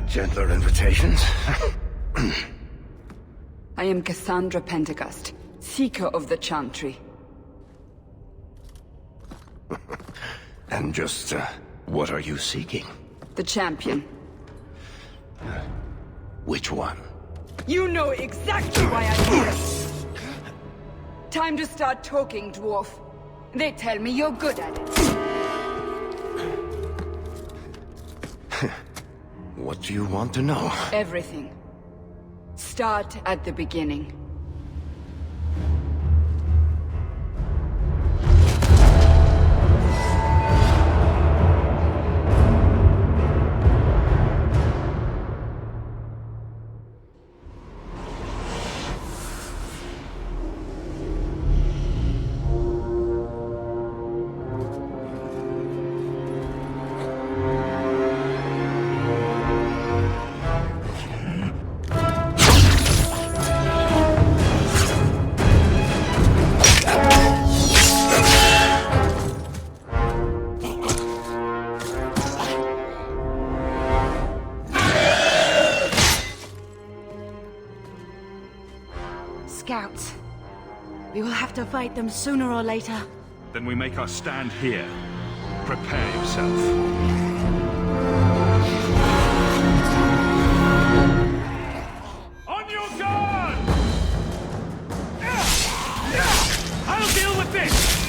Gentler invitations? I am Cassandra Pentecost, Seeker of the Chantry. And just, what are you seeking? The champion. Which one? You know exactly why I'm here! Time to start talking, dwarf. They tell me you're good at it. What do you want to know? Everything. Start at the beginning. Scouts. We will have to fight them sooner or later. Then we make our stand here. Prepare yourself. On your guard! I'll deal with this!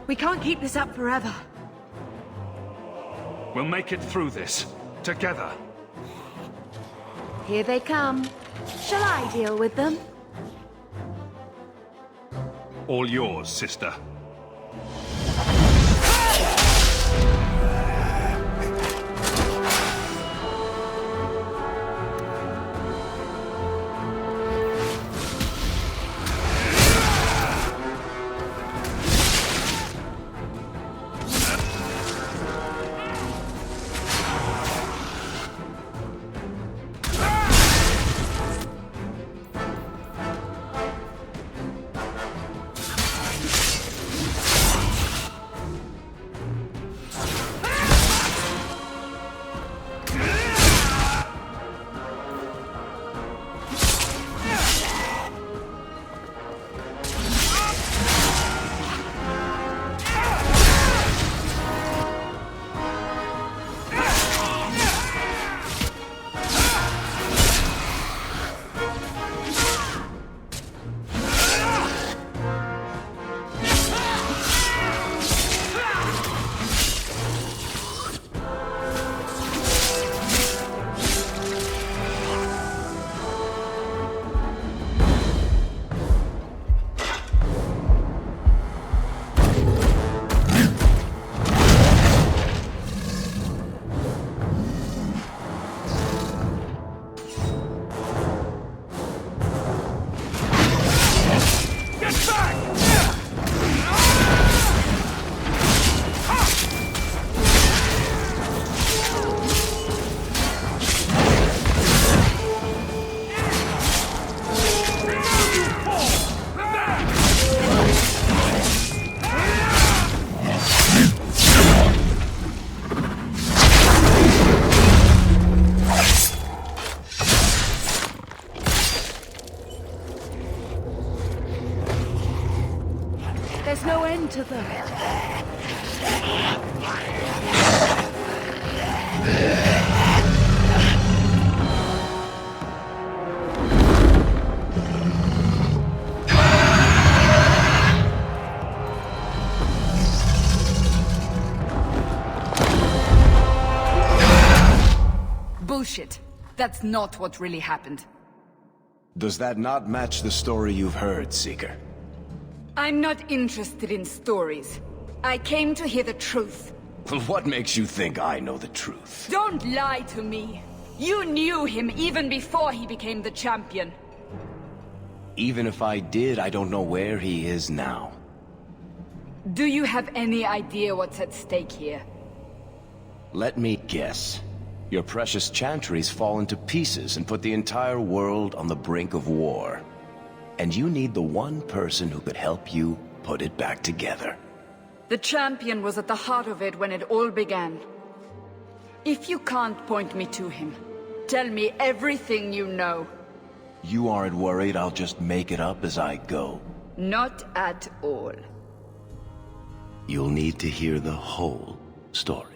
We can't keep this up forever. We'll make it through this. Together. Here they come. Shall I deal with them? All yours, sister. There's no end to them. Bullshit. That's not what really happened. Does that not match the story you've heard, Seeker? I'm not interested in stories. I came to hear the truth. Well, what makes you think I know the truth? Don't lie to me. You knew him even before he became the champion. Even if I did, I don't know where he is now. Do you have any idea what's at stake here? Let me guess. Your precious chantries fall into pieces and put the entire world on the brink of war. And you need the one person who could help you put it back together. The champion was at the heart of it when it all began. If you can't point me to him, tell me everything you know. You aren't worried I'll just make it up as I go? Not at all. You'll need to hear the whole story.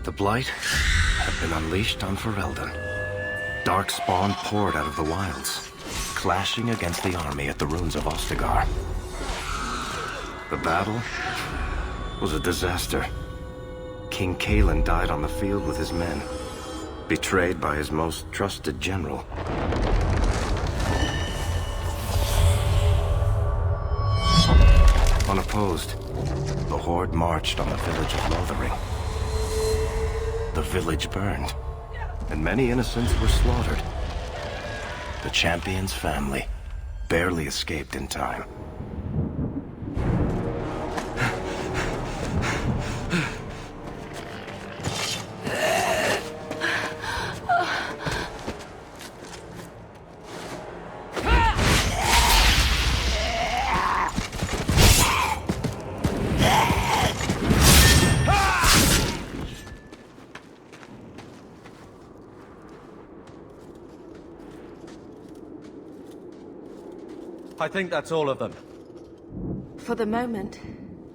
The Blight had been unleashed on Ferelden. Darkspawn poured out of the wilds, clashing against the army at the ruins of Ostagar. The battle was a disaster. King Cailan died on the field with his men, betrayed by his most trusted general. Unopposed, the Horde marched on the village of Lothering. The village burned, and many innocents were slaughtered. The champion's family barely escaped in time. I think that's all of them. For the moment,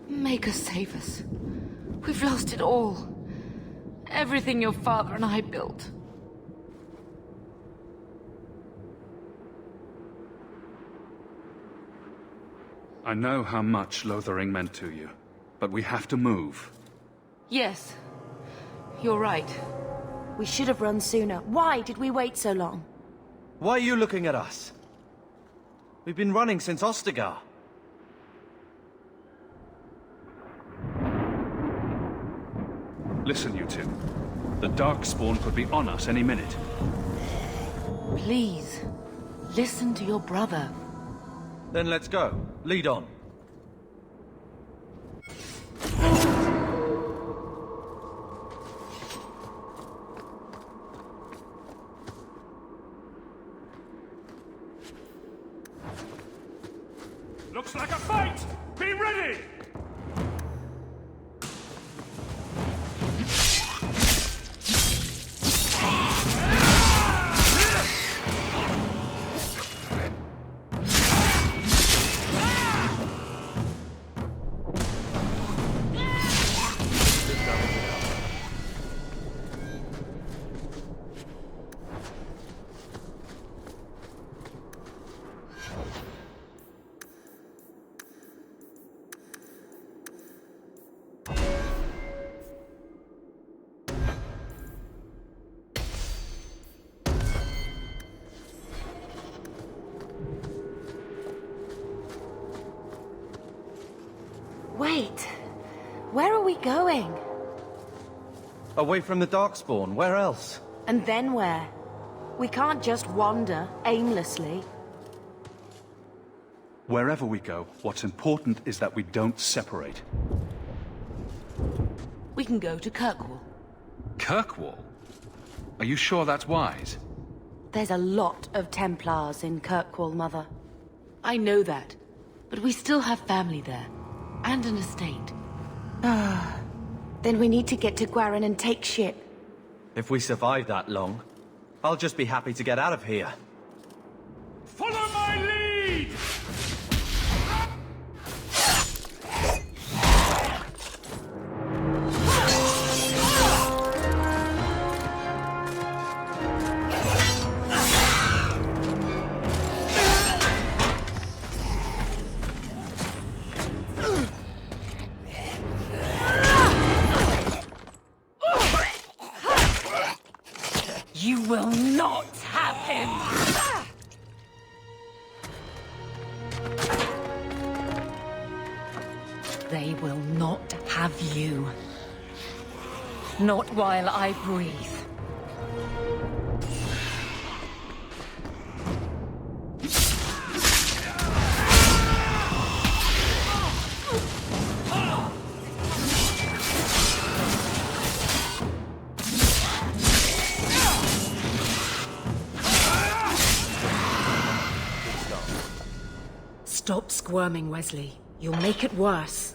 Maker save us. We've lost it all. Everything your father and I built. I know how much Lothering meant to you, but we have to move. Yes, you're right. We should have run sooner. Why did we wait so long? Why are you looking at us? We've been running since Ostagar. Listen, you two. The Darkspawn could be on us any minute. Please, listen to your brother. Then let's go. Lead on. Looks like a fight! Be ready! Wait, where are we going? Away from the Darkspawn, where else? And then where? We can't just wander aimlessly. Wherever we go, what's important is that we don't separate. We can go to Kirkwall. Kirkwall? Are you sure that's wise? There's a lot of Templars in Kirkwall, Mother. I know that, but we still have family there, and an estate. Then we need to get to Gwarin and take ship. If we survive that long, I'll just be happy to get out of here. Follow my lead! You will not have him! They will not have you. Not while I breathe. Stop squirming, Wesley. You'll make it worse.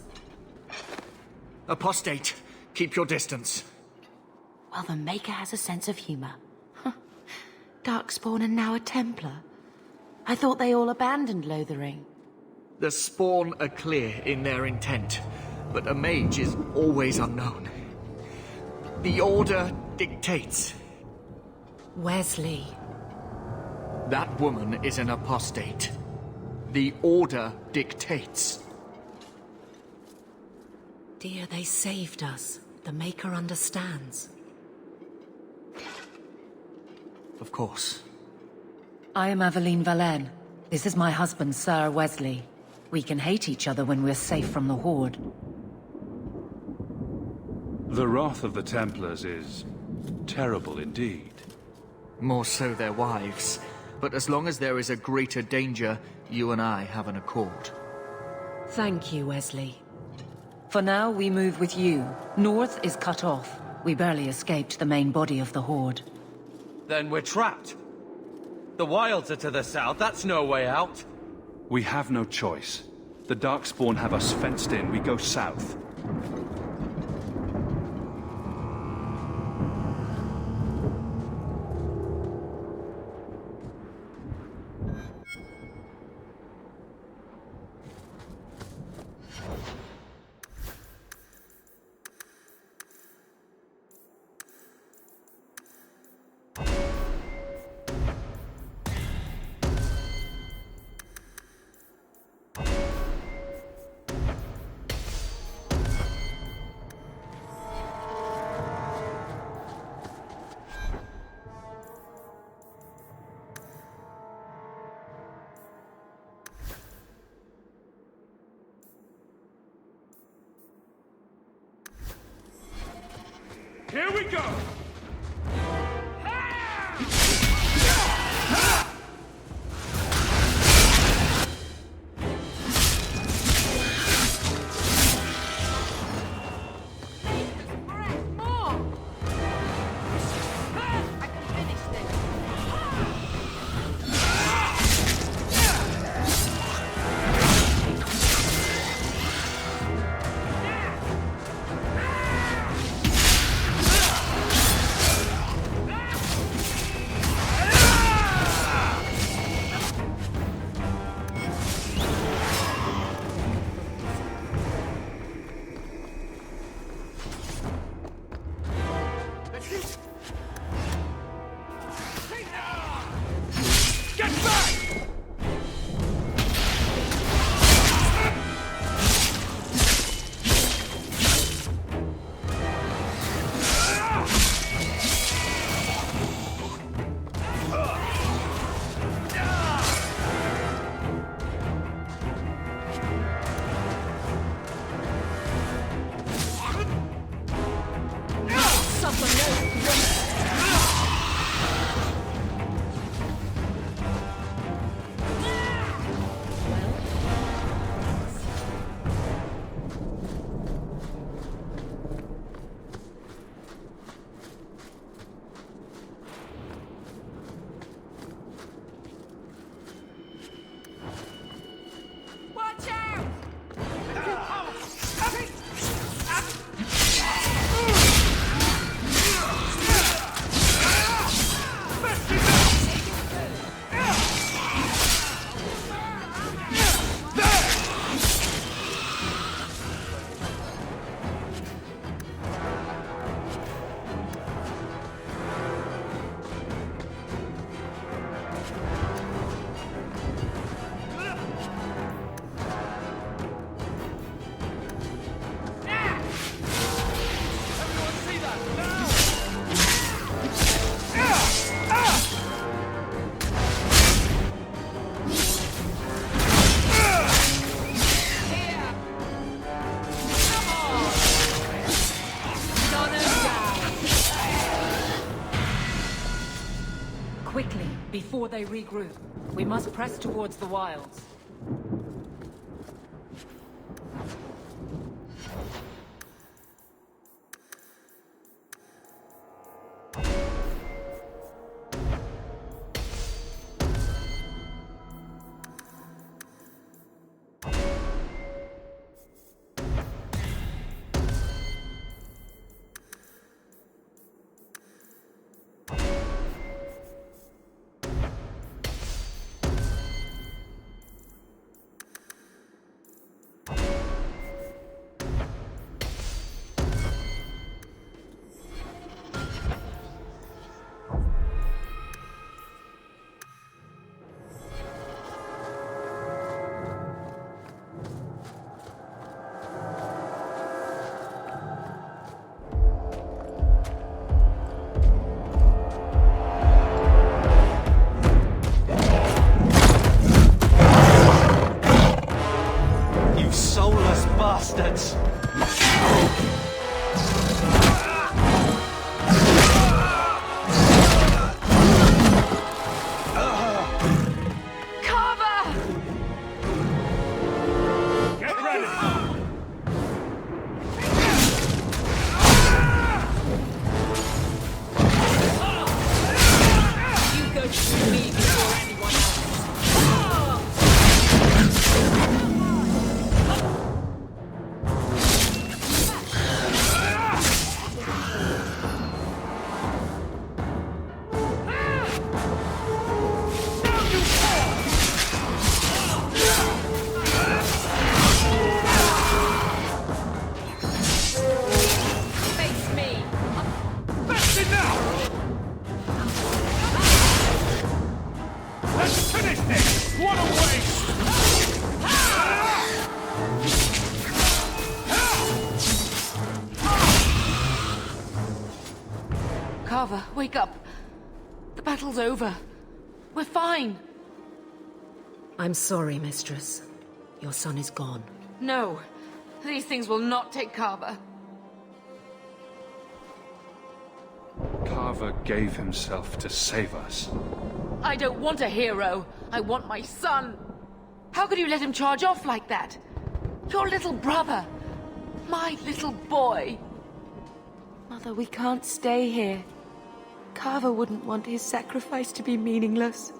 Apostate, keep your distance. Well, the Maker has a sense of humor. Darkspawn and now a Templar. I thought they all abandoned Lothering. The Spawn are clear in their intent, but a mage is always unknown. The Order dictates. Wesley. That woman is an apostate. The Order dictates. Dear, they saved us. The Maker understands. Of course. I am Aveline Valenne. This is my husband, Sir Wesley. We can hate each other when we're safe from the Horde. The wrath of the Templars is terrible indeed. More so their wives. But as long as there is a greater danger, you and I have an accord. Thank you, Wesley. For now, we move with you. North is cut off. We barely escaped the main body of the Horde. Then we're trapped. The wilds are to the south, that's no way out. We have no choice. The Darkspawn have us fenced in. We go south. Here we go! Quickly, before they regroup. We must press towards the wilds. Bastards! Carver! Get ready! You go to me before anyone else. Carver, wake up. The battle's over. We're fine. I'm sorry, Mistress. Your son is gone. No, these things will not take Carver. Carver gave himself to save us. I don't want a hero. I want my son. How could you let him charge off like that? Your little brother. My little boy. Mother, we can't stay here. Carver wouldn't want his sacrifice to be meaningless.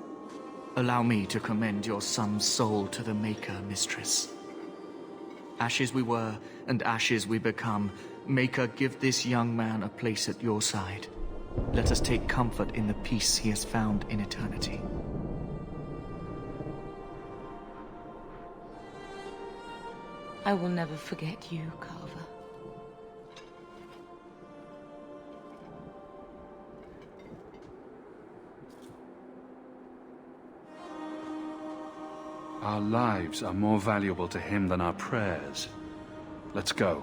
Allow me to commend your son's soul to the Maker, Mistress. Ashes we were, and ashes we become. Maker, give this young man a place at your side. Let us take comfort in the peace he has found in eternity. I will never forget you, Carver. Our lives are more valuable to him than our prayers. Let's go.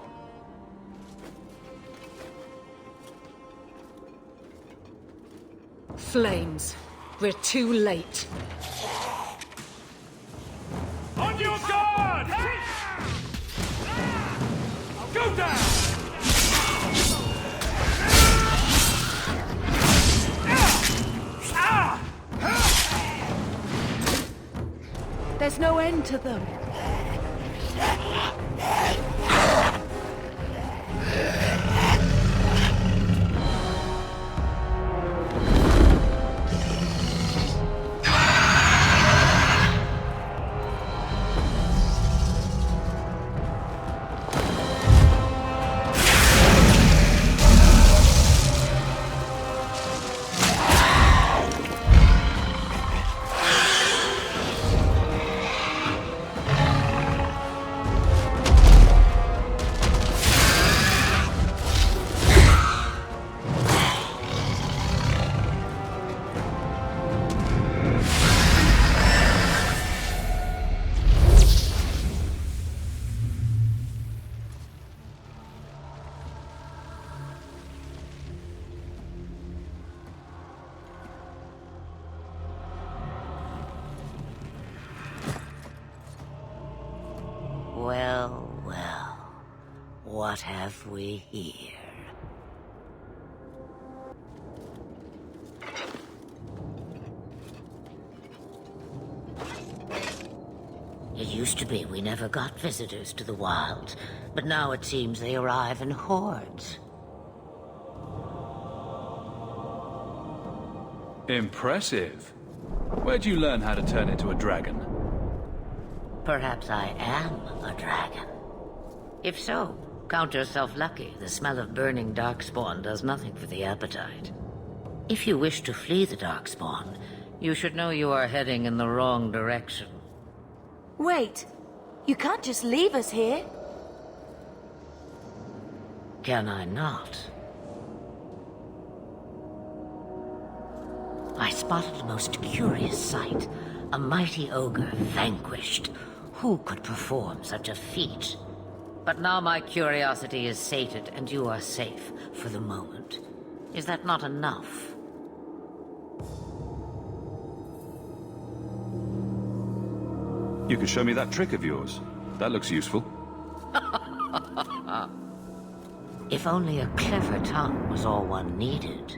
Flames. We're too late. On your guard! Go down! There's no end to them. Well, well. What have we here? It used to be we never got visitors to the wilds, but now it seems they arrive in hordes. Impressive. Where'd you learn how to turn into a dragon? Perhaps I am a dragon. If so, count yourself lucky. The smell of burning Darkspawn does nothing for the appetite. If you wish to flee the Darkspawn, you should know you are heading in the wrong direction. Wait. You can't just leave us here. Can I not? I spotted a most curious sight. A mighty ogre vanquished. Who could perform such a feat? But now my curiosity is sated, and you are safe for the moment. Is that not enough? You could show me that trick of yours. That looks useful. If only a clever tongue was all one needed.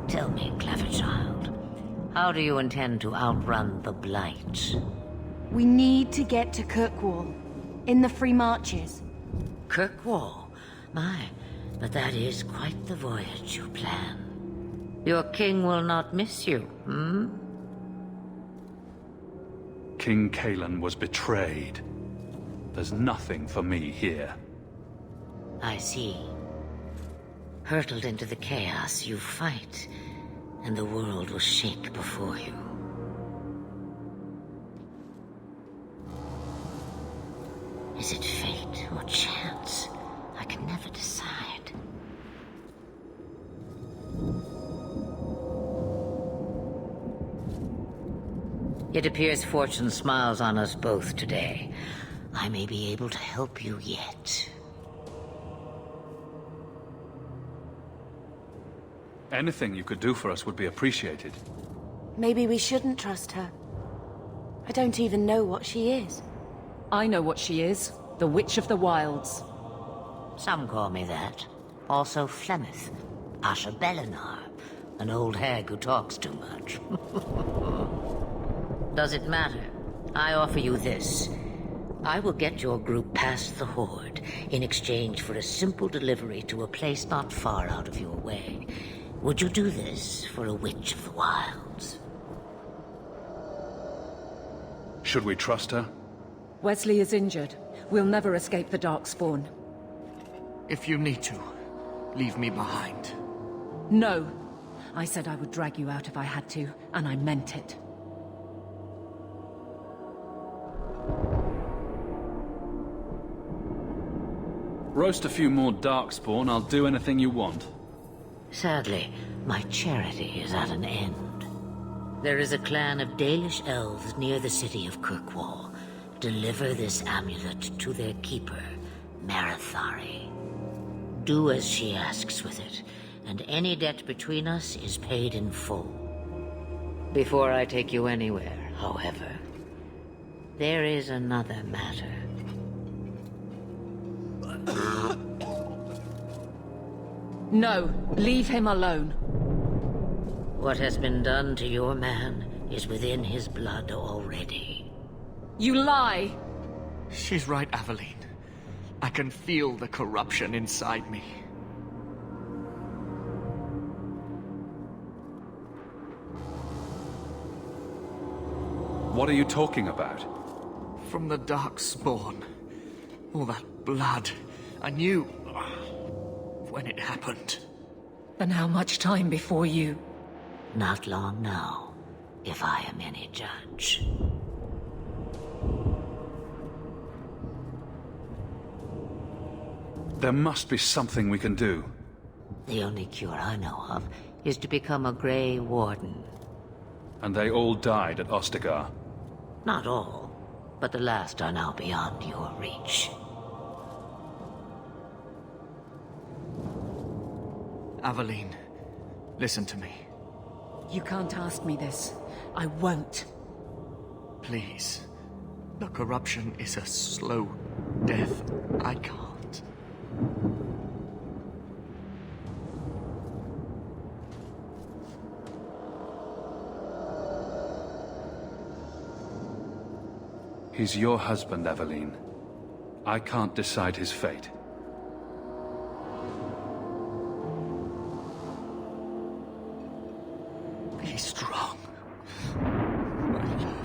Tell me, clever child, how do you intend to outrun the Blight? We need to get to Kirkwall. In the Free Marches. Kirkwall? My, but that is quite the voyage you plan. Your king will not miss you, hmm? King Kaelan was betrayed. There's nothing for me here. I see. Hurtled into the chaos, you fight, and the world will shake before you. Is it fate or chance? I can never decide. It appears fortune smiles on us both today. I may be able to help you yet. Anything you could do for us would be appreciated. Maybe we shouldn't trust her. I don't even know what she is. I know what she is. The Witch of the Wilds. Some call me that. Also Flemeth. Asha Belinar. An old hag who talks too much. Does it matter? I offer you this. I will get your group past the Horde in exchange for a simple delivery to a place not far out of your way. Would you do this for a Witch of the Wilds? Should we trust her? Wesley is injured. We'll never escape the Darkspawn. If you need to, leave me behind. No. I said I would drag you out if I had to, and I meant it. Roast a few more Darkspawn, I'll do anything you want. Sadly, my charity is at an end. There is a clan of Dalish elves near the city of Kirkwall. Deliver this amulet to their keeper, Marithari. Do as she asks with it, and any debt between us is paid in full. Before I take you anywhere, however, there is another matter. No, leave him alone. What has been done to your man is within his blood already. You lie! She's right, Aveline. I can feel the corruption inside me. What are you talking about? From the Darkspawn. All that blood. I knew when it happened. And how much time before you... Not long now, if I am any judge. There must be something we can do. The only cure I know of is to become a Grey Warden. And they all died at Ostagar. Not all, but the last are now beyond your reach. Aveline, listen to me. You can't ask me this. I won't. Please. The corruption is a slow death. I can't. He's your husband, Aveline. I can't decide his fate. Be strong, my love.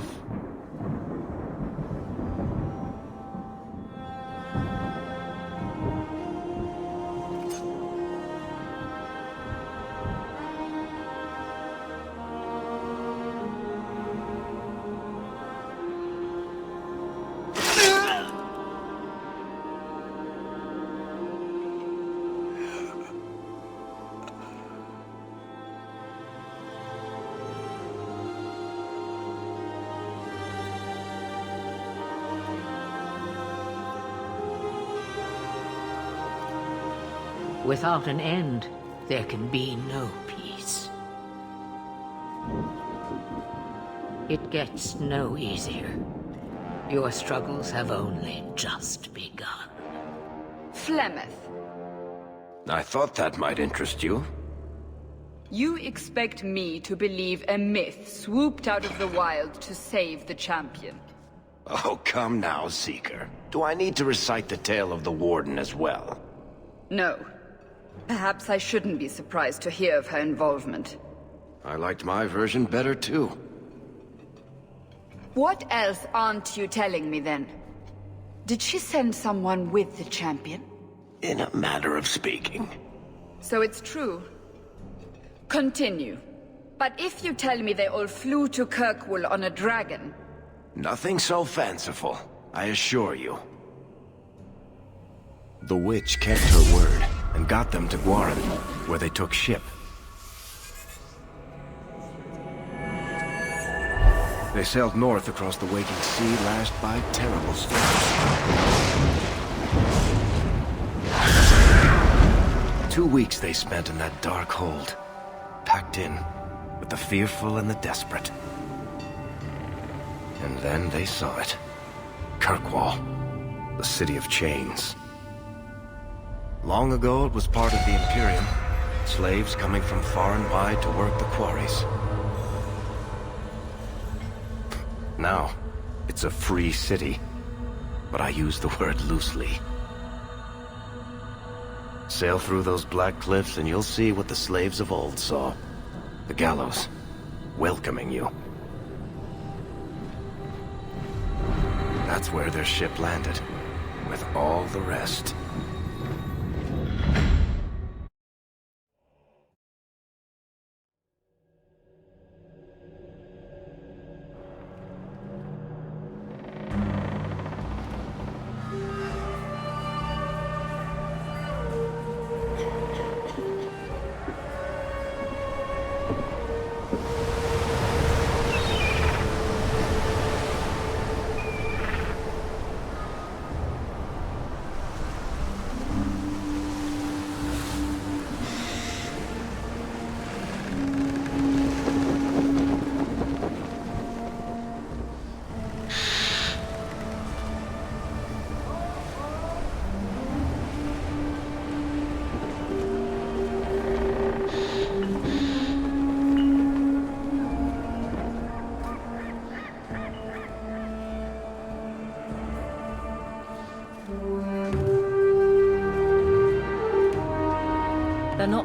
Without an end, there can be no peace. It gets no easier. Your struggles have only just begun. Flemeth, I thought that might interest you. you expect me to believe a myth swooped out of the wild to save the champion? Oh, come now, Seeker. Do I need to recite the tale of the Warden as well? No. Perhaps I shouldn't be surprised to hear of her involvement. I liked my version better, too. What else aren't you telling me, then? Did she send someone with the champion? In a manner of speaking. So it's true. Continue. But if you tell me they all flew to Kirkwall on a dragon... Nothing so fanciful, I assure you. The witch kept her word, and got them to Guaran, where they took ship. They sailed north across the waking sea, lashed by terrible storms. 2 weeks they spent in that dark hold, packed in with the fearful and the desperate. And then they saw it. Kirkwall, the city of chains. Long ago, it was part of the Imperium. Slaves coming from far and wide to work the quarries. Now, it's a free city. But I use the word loosely. Sail through those black cliffs and you'll see what the slaves of old saw. The gallows, welcoming you. That's where their ship landed, with all the rest.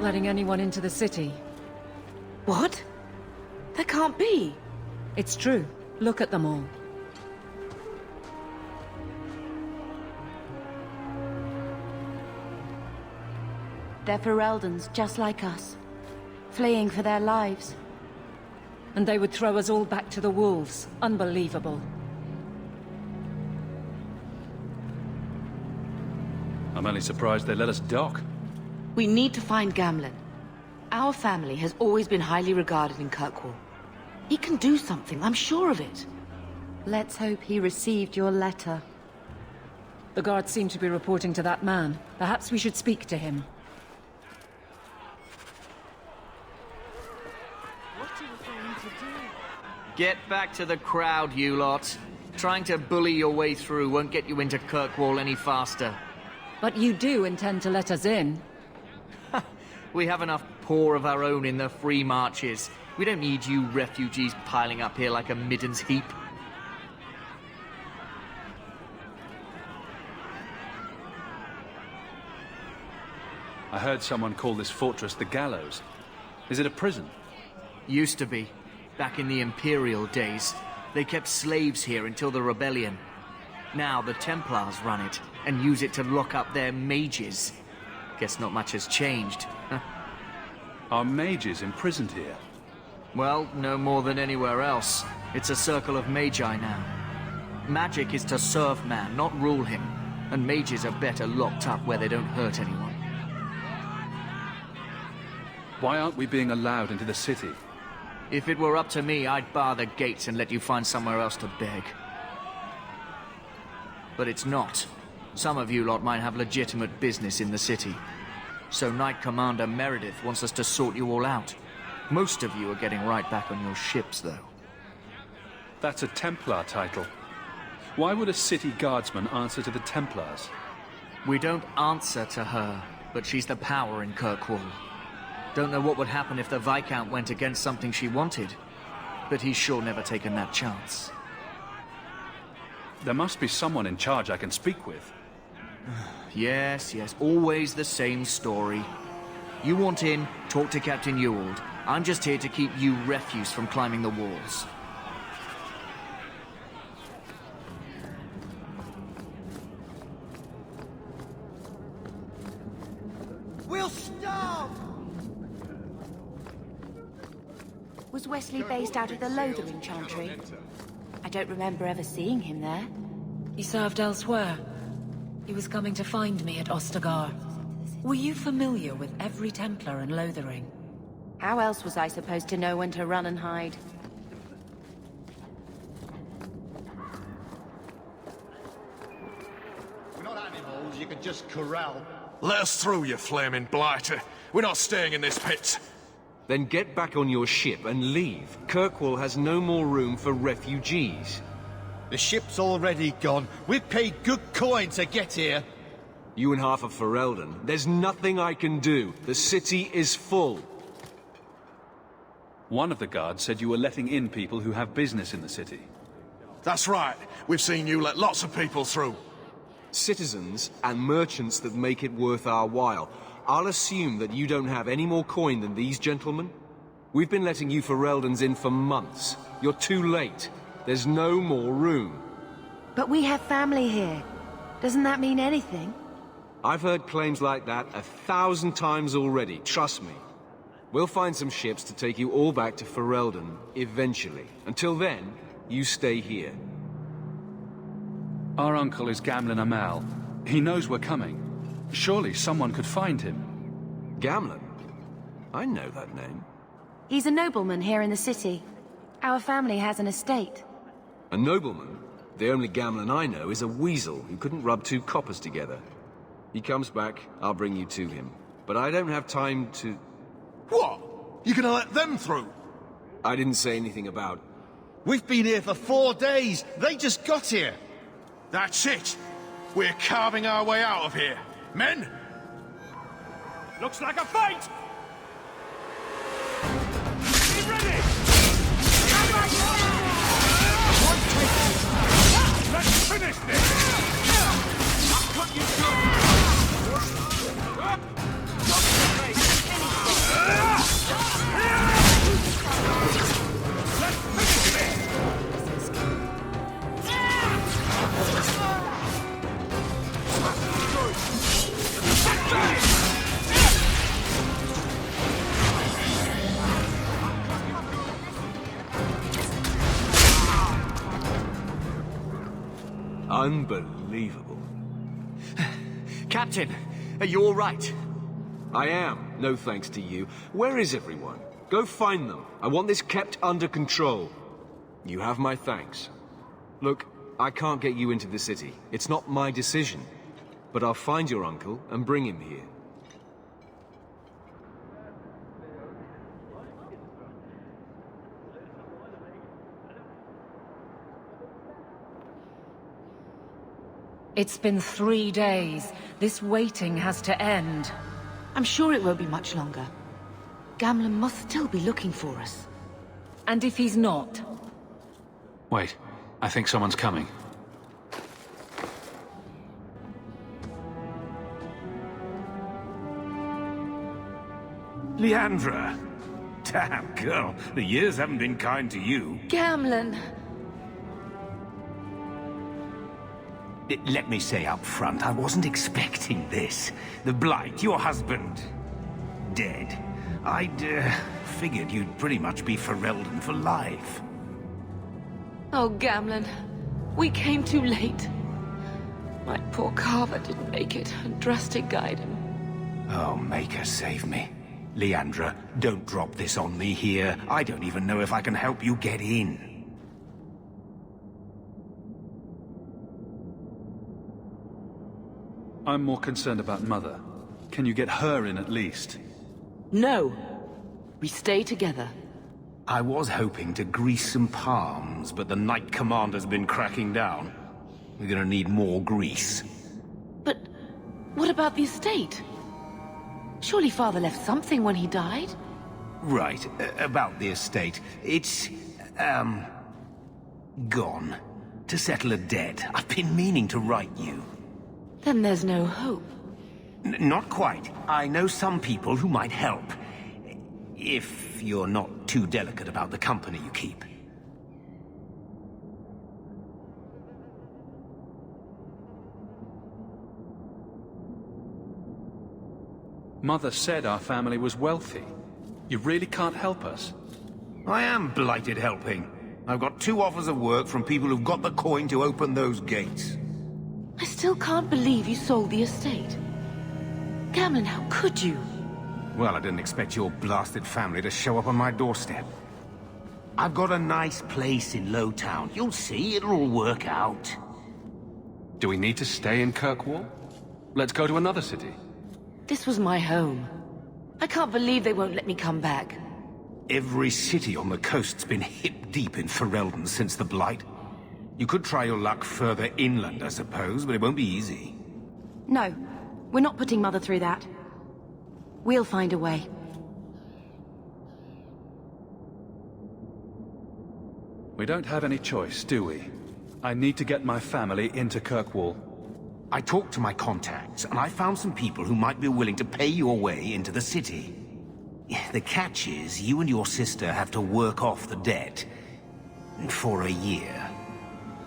not letting anyone into the city. What? That can't be. It's true. Look at them all. They're Fereldans, just like us. Fleeing for their lives. And they would throw us all back to the wolves. Unbelievable. I'm only surprised they let us dock. We need to find Gamlen. Our family has always been highly regarded in Kirkwall. He can do something, I'm sure of it. Let's hope he received your letter. The guards seem to be reporting to that man. Perhaps we should speak to him. Get back to the crowd, you lot. Trying to bully your way through won't get you into Kirkwall any faster. But you do intend to let us in. We have enough poor of our own in the free marches. We don't need you refugees piling up here like a middens heap. I heard someone call this fortress the Gallows. Is it a prison? Used to be. Back in the Imperial days. They kept slaves here until the rebellion. Now the Templars run it, and use it to lock up their mages. Guess not much has changed. Are mages imprisoned here? Well, no more than anywhere else. It's a circle of magi now. Magic is to serve man, not rule him. And mages are better locked up where they don't hurt anyone. Why aren't we being allowed into the city? If it were up to me, I'd bar the gates and let you find somewhere else to beg. But it's not. Some of you lot might have legitimate business in the city. So Knight Commander Meredith wants us to sort you all out. Most of you are getting right back on your ships, though. That's a Templar title. Why would a city guardsman answer to the Templars? We don't answer to her, but she's the power in Kirkwall. Don't know what would happen if the Viscount went against something she wanted, but he's sure never taken that chance. There must be someone in charge I can speak with. Yes, always the same story. You want in, talk to Captain Ewald. I'm just here to keep you refuse from climbing the walls. We'll starve! Was Wesley based out of the Lothering Chantry? I don't remember ever seeing him there. He served elsewhere. He was coming to find me at Ostagar. Were you familiar with every Templar in Lothering? How else was I supposed to know when to run and hide? We're not animals you can just corral. Let us through, you flaming blighter. We're not staying in this pit. Then get back on your ship and leave. Kirkwall has no more room for refugees. The ship's already gone. We've paid good coin to get here. You and half of Ferelden. There's nothing I can do. The city is full. One of the guards said you were letting in people who have business in the city. That's right. We've seen you let lots of people through. Citizens and merchants that make it worth our while. I'll assume that you don't have any more coin than these gentlemen. We've been letting you Fereldans in for months. You're too late. There's no more room. But we have family here. Doesn't that mean anything? I've heard claims like that 1,000 times already, trust me. We'll find some ships to take you all back to Ferelden, eventually. Until then, you stay here. Our uncle is Gamlen Amal. He knows we're coming. Surely someone could find him. Gamlen? I know that name. He's a nobleman here in the city. Our family has an estate. A nobleman? The only Gamlen I know is a weasel who couldn't rub 2 coppers together. He comes back, I'll bring you to him. But I don't have time to... What? You gonna let them through? I didn't say anything about... We've been here for 4 days. They just got here. That's it. We're carving our way out of here. Men? Looks like a fight! Be ready! Let's finish this! I'll cut you through! Unbelievable. Captain, are you all right? I am, no thanks to you. Where is everyone? Go find them. I want this kept under control. You have my thanks. Look, I can't get you into the city. It's not my decision. But I'll find your uncle and bring him here. It's been 3 days. This waiting has to end. I'm sure it won't be much longer. Gamlen must still be looking for us. And if he's not? Wait, I think someone's coming. Leandra! Damn, girl, the years haven't been kind to you. Gamlen! Let me say up front, I wasn't expecting this. The Blight, your husband, dead. I'd figured you'd pretty much be Ferelden for life. Oh, Gamlen. We came too late. My poor Carver didn't make it, and Drastic guide him. Oh, Maker, save me. Leandra, don't drop this on me here. I don't even know if I can help you get in. I'm more concerned about Mother. Can you get her in at least? No. We stay together. I was hoping to grease some palms, but the Knight Commander's been cracking down. We're gonna need more grease. But what about the estate? Surely Father left something when he died? Right, about the estate. It's, gone. To settle a debt. I've been meaning to write you. Then there's no hope. Not quite. I know some people who might help. If you're not too delicate about the company you keep. Mother said our family was wealthy. You really can't help us? I am blighted helping. I've got 2 offers of work from people who've got the coin to open those gates. I still can't believe you sold the estate. Gamlen, how could you? Well, I didn't expect your blasted family to show up on my doorstep. I've got a nice place in Lowtown. You'll see, it'll all work out. Do we need to stay in Kirkwall? Let's go to another city. This was my home. I can't believe they won't let me come back. Every city on the coast's been hip-deep in Ferelden since the Blight. You could try your luck further inland, I suppose, but it won't be easy. No, we're not putting Mother through that. We'll find a way. We don't have any choice, do we? I need to get my family into Kirkwall. I talked to my contacts, and I found some people who might be willing to pay your way into the city. The catch is, you and your sister have to work off the debt. For a year.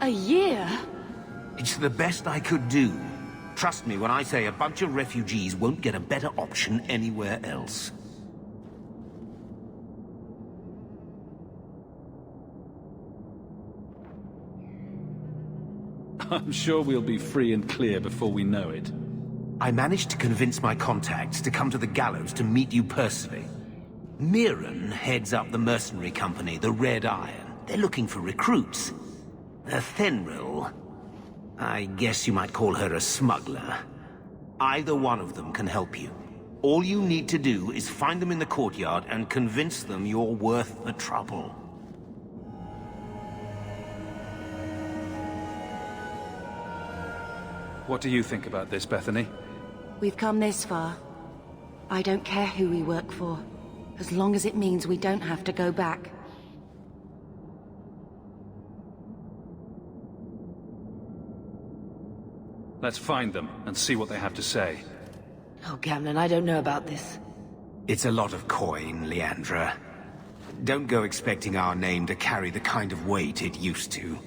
A year? It's the best I could do. Trust me when I say a bunch of refugees won't get a better option anywhere else. I'm sure we'll be free and clear before we know it. I managed to convince my contacts to come to the gallows to meet you personally. Mirren heads up the mercenary company, the Red Iron. They're looking for recruits. Fenrir, I guess you might call her a smuggler. Either one of them can help you. All you need to do is find them in the courtyard and convince them you're worth the trouble. What do you think about this, Bethany? We've come this far. I don't care who we work for, as long as it means we don't have to go back. Let's find them and see what they have to say. Oh, Gamlen, I don't know about this. It's a lot of coin, Leandra. Don't go expecting our name to carry the kind of weight it used to.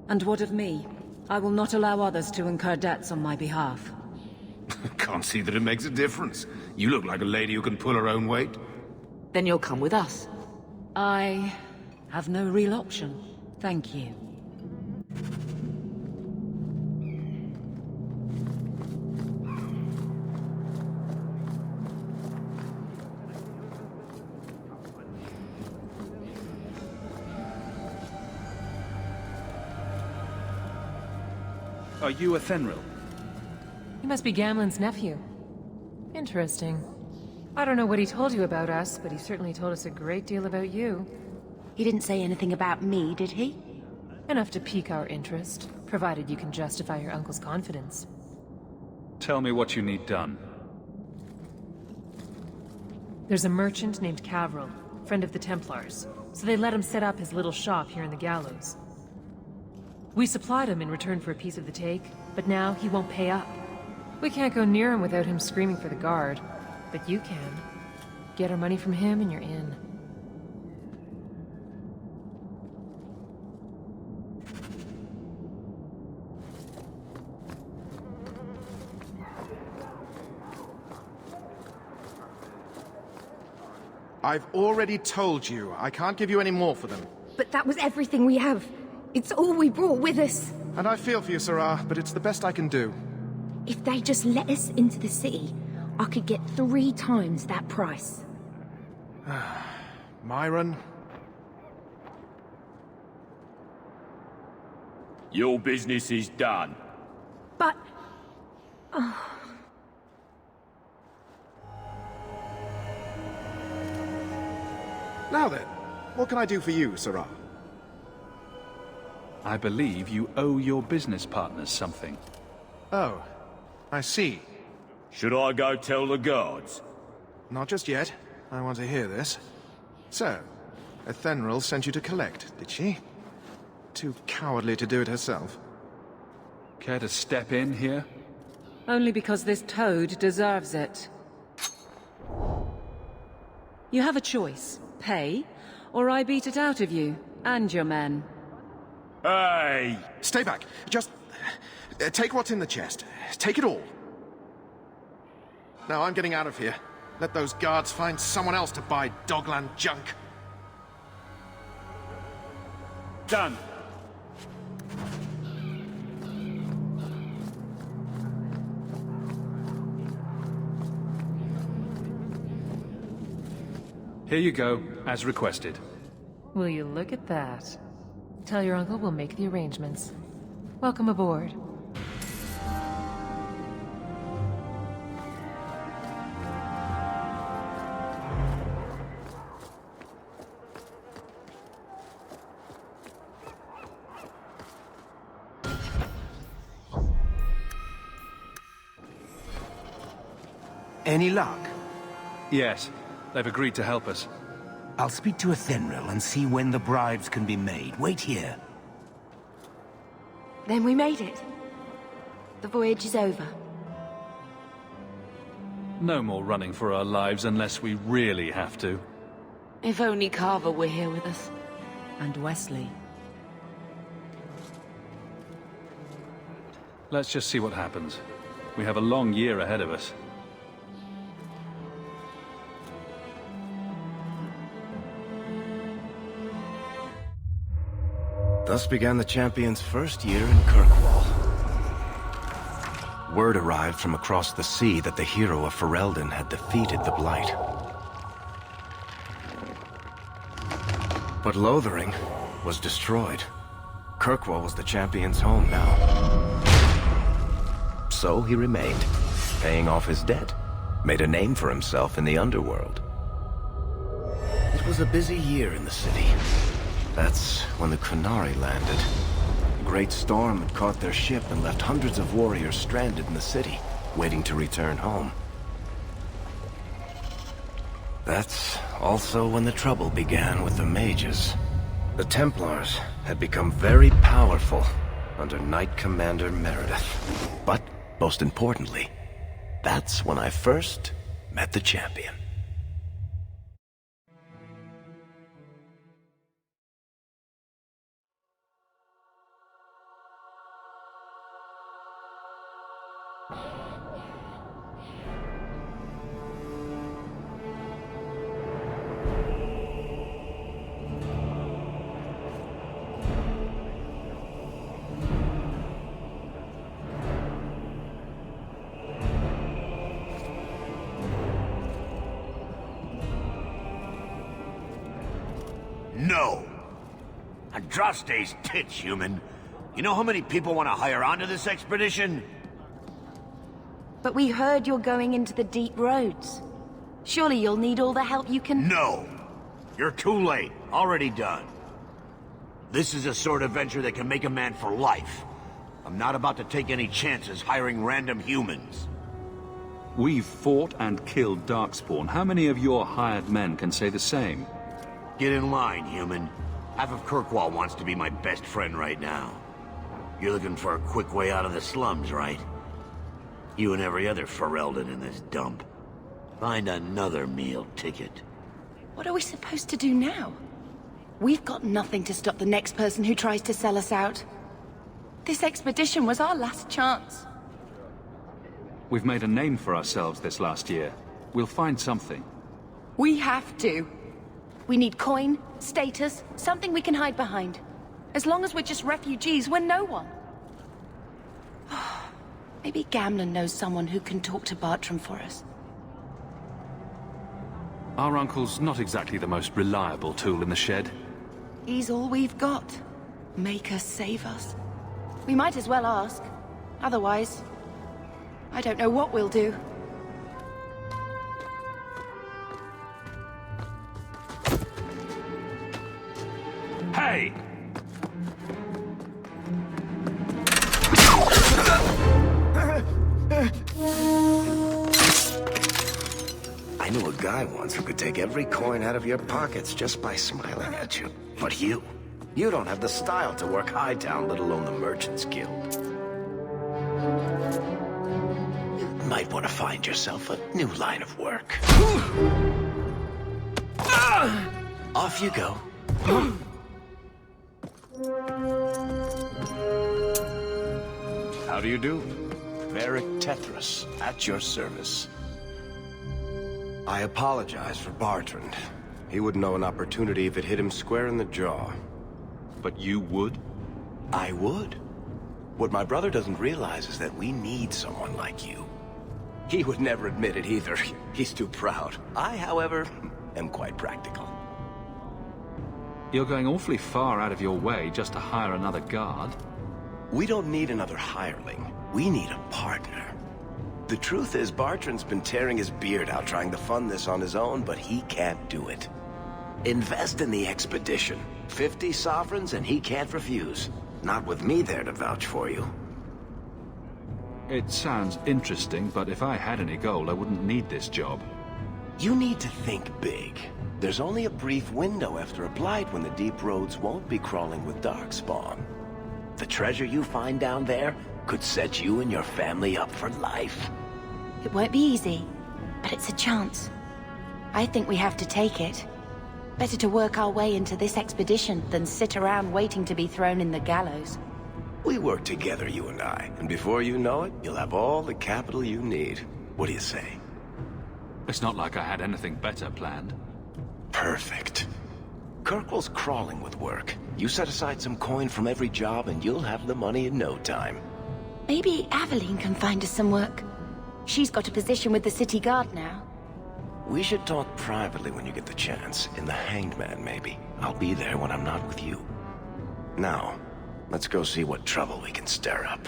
And what of me? I will not allow others to incur debts on my behalf. Can't see that it makes a difference. You look like a lady who can pull her own weight. Then you'll come with us. I have no real option. Thank you. Are you a Fenrir? He must be Gamlen's nephew. Interesting. I don't know what he told you about us, but he certainly told us a great deal about you. He didn't say anything about me, did he? Enough to pique our interest, provided you can justify your uncle's confidence. Tell me what you need done. There's a merchant named Carver, friend of the Templars, so they let him set up his little shop here in the gallows. We supplied him in return for a piece of the take, but now he won't pay up. We can't go near him without him screaming for the guard, but you can. Get our money from him and you're in. I've already told you, I can't give you any more for them. But that was everything we have. It's all we brought with us. And I feel for you, Sirrah, but it's the best I can do. If they just let us into the city, I could get 3 times that price. Myron? Your business is done. But... Oh. Now then, what can I do for you, Sirrah? I believe you owe your business partners something. Oh, I see. Should I go tell the guards? Not just yet. I want to hear this. So, Athenril sent you to collect, did she? Too cowardly to do it herself. Care to step in here? Only because this toad deserves it. You have a choice. Pay, or I beat it out of you, and your men. Hey! Stay back. Just... take what's in the chest. Take it all. Now I'm getting out of here. Let those guards find someone else to buy Dogland junk. Done. Here you go, as requested. Will you look at that? Tell your uncle we'll make the arrangements. Welcome aboard. Any luck? Yes. They've agreed to help us. I'll speak to Athenril and see when the bribes can be made. Wait here. Then we made it. The voyage is over. No more running for our lives unless we really have to. If only Carver were here with us. And Wesley. Let's just see what happens. We have a long year ahead of us. Thus began the champion's first year in Kirkwall. Word arrived from across the sea that the hero of Ferelden had defeated the Blight. But Lothering was destroyed. Kirkwall was the champion's home now. So he remained, paying off his debt, made a name for himself in the underworld. It was a busy year in the city. That's when the Qunari landed. A great storm had caught their ship and left hundreds of warriors stranded in the city, waiting to return home. That's also when the trouble began with the mages. The Templars had become very powerful under Knight Commander Meredith. But, most importantly, that's when I first met the champion. No! Andraste's tits, human. You know how many people want to hire onto this expedition? But we heard you're going into the deep roads. Surely you'll need all the help you can... No! You're too late. Already done. This is a sort of venture that can make a man for life. I'm not about to take any chances hiring random humans. We've fought and killed Darkspawn. How many of your hired men can say the same? Get in line, human. Half of Kirkwall wants to be my best friend right now. You're looking for a quick way out of the slums, right? You and every other Ferelden in this dump. Find another meal ticket. What are we supposed to do now? We've got nothing to stop the next person who tries to sell us out. This expedition was our last chance. We've made a name for ourselves this last year. We'll find something. We have to. We need coin, status, something we can hide behind. As long as we're just refugees, we're no one. Maybe Gamlen knows someone who can talk to Bartram for us. Our uncle's not exactly the most reliable tool in the shed. He's all we've got. Make us save us. We might as well ask. Otherwise, I don't know what we'll do. Hey! I knew a guy once who could take every coin out of your pockets just by smiling at you. But you don't have the style to work Hightown, let alone the Merchants Guild. You might want to find yourself a new line of work. Off you go. How do you do? Varric Tethras, at your service. I apologize for Bartrand. He wouldn't know an opportunity if it hit him square in the jaw. But you would? I would. What my brother doesn't realize is that we need someone like you. He would never admit it either. He's too proud. I, however, am quite practical. You're going awfully far out of your way just to hire another guard. We don't need another hireling. We need a partner. The truth is, Bartrand's been tearing his beard out trying to fund this on his own, but he can't do it. Invest in the expedition. 50 sovereigns and he can't refuse. Not with me there to vouch for you. It sounds interesting, but if I had any gold, I wouldn't need this job. You need to think big. There's only a brief window after a blight when the deep roads won't be crawling with Darkspawn. The treasure you find down there could set you and your family up for life. It won't be easy, but it's a chance. I think we have to take it. Better to work our way into this expedition than sit around waiting to be thrown in the gallows. We work together, you and I, and before you know it, you'll have all the capital you need. What do you say? It's not like I had anything better planned. Perfect. Kirkwall's crawling with work. You set aside some coin from every job and you'll have the money in no time. Maybe Aveline can find us some work. She's got a position with the city guard now. We should talk privately when you get the chance. In the Hanged Man, maybe. I'll be there when I'm not with you. Now, let's go see what trouble we can stir up.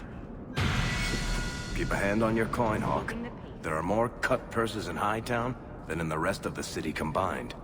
Keep a hand on your coin, Hawke. There are more cut purses in Hightown than in the rest of the city combined.